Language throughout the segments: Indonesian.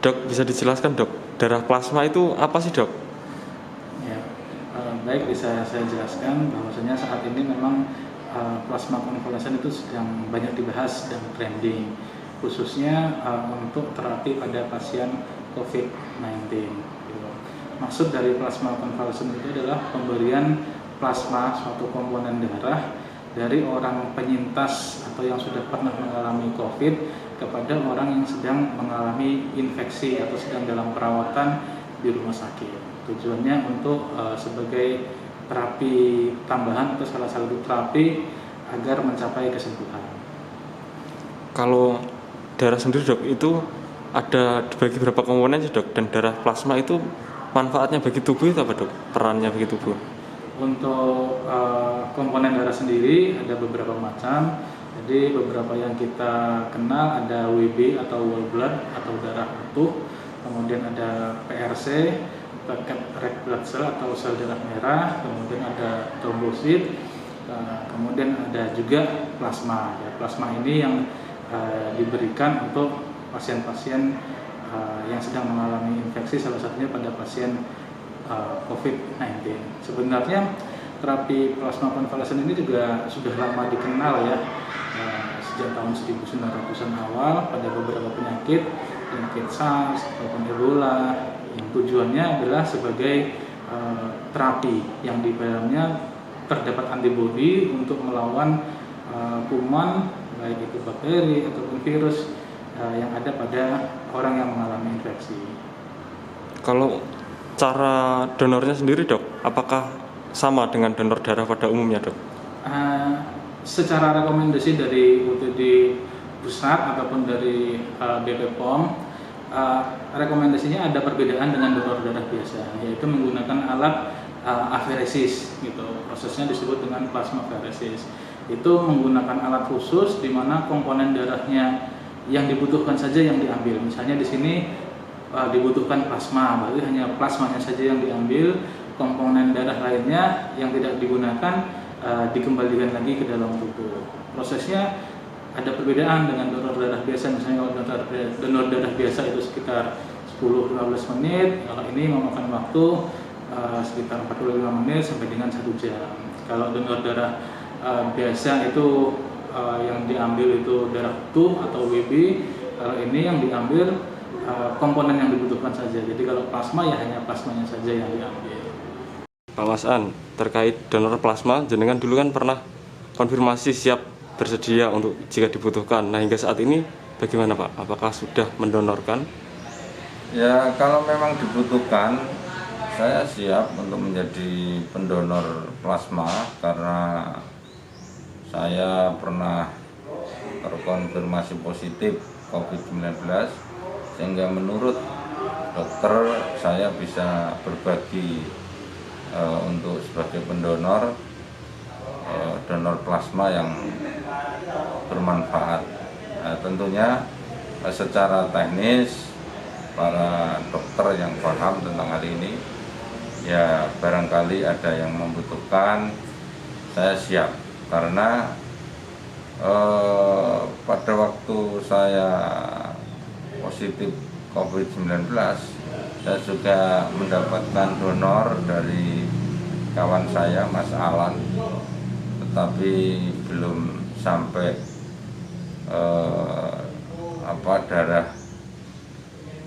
Dok, bisa dijelaskan dok, darah plasma itu apa sih dok? Ya, baik, bisa saya jelaskan bahwasanya saat ini memang plasma konvalesen itu sedang banyak dibahas dan trending, khususnya untuk terapi pada pasien COVID-19. Gitu. Maksud dari plasma konvalesen itu adalah pemberian plasma, suatu komponen darah dari orang penyintas atau yang sudah pernah mengalami COVID kepada orang yang sedang mengalami infeksi atau sedang dalam perawatan di rumah sakit. Tujuannya untuk sebagai terapi tambahan atau salah satu terapi agar mencapai kesembuhan. Kalau darah sendiri dok, itu ada dibagi berapa komponen sih dok? Dan darah plasma itu manfaatnya bagi tubuh itu apa dok? Perannya bagi tubuh? Untuk komponen darah sendiri ada beberapa macam. Jadi beberapa yang kita kenal ada WB atau whole blood atau darah utuh, kemudian ada PRC, packet red blood cell atau sel darah merah, kemudian ada trombosit, kemudian ada juga plasma. Ya, plasma ini yang diberikan untuk pasien-pasien yang sedang mengalami infeksi, salah satunya pada pasien COVID-19. Sebenarnya terapi plasma konvalesen ini juga sudah lama dikenal ya, sejak tahun 1900-an awal pada beberapa penyakit SARS ataupun Ebola, yang tujuannya adalah sebagai terapi yang di dalamnya terdapat antibodi untuk melawan kuman, baik itu bakteri ataupun virus yang ada pada orang yang mengalami infeksi. Kalau cara donornya sendiri dok, apakah sama dengan donor darah pada umumnya dok? Secara rekomendasi dari UTD Pusat ataupun dari BP POM, rekomendasinya ada perbedaan dengan donor darah biasa, yaitu menggunakan alat aferesis gitu. Prosesnya disebut dengan plasmapheresis. Itu menggunakan alat khusus di mana komponen darahnya yang dibutuhkan saja yang diambil. Misalnya di sini dibutuhkan plasma, berarti hanya plasmanya saja yang diambil, komponen darah lainnya yang tidak digunakan dikembalikan lagi ke dalam tubuh. Prosesnya ada perbedaan dengan donor darah biasa. Misalnya kalau donor darah biasa itu sekitar 10-15 menit, kalau ini memakan waktu sekitar 45 menit sampai dengan 1 jam. Kalau donor darah biasa itu yang diambil itu darah utuh atau WB, kalau ini yang diambil komponen yang dibutuhkan saja. Jadi kalau plasma ya hanya plasmanya saja yang diambil. Pak Mas An, terkait donor plasma, jenengan dulu kan pernah konfirmasi siap bersedia untuk jika dibutuhkan. Nah hingga saat ini bagaimana Pak? Apakah sudah mendonorkan? Ya kalau memang dibutuhkan, saya siap untuk menjadi pendonor plasma karena saya pernah terkonfirmasi positif COVID-19, sehingga menurut dokter saya bisa berbagi untuk sebagai pendonor donor plasma yang bermanfaat. Nah, tentunya secara teknis para dokter yang paham tentang hal ini, ya barangkali ada yang membutuhkan, saya siap karena pada waktu saya positif COVID-19, saya juga mendapatkan donor dari kawan saya, Mas Alan, tetapi belum sampai darah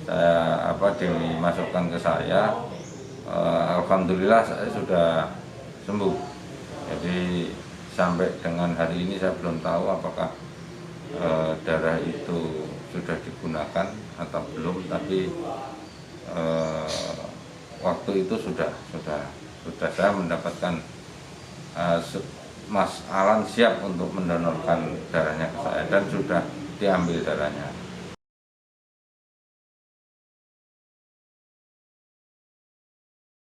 saya dimasukkan ke saya. Alhamdulillah saya sudah sembuh. Jadi sampai dengan hari ini saya belum tahu apakah darah itu sudah digunakan atau belum, tapi waktu itu sudah saya mendapatkan Mas Alan siap untuk mendonorkan darahnya ke saya dan sudah diambil darahnya.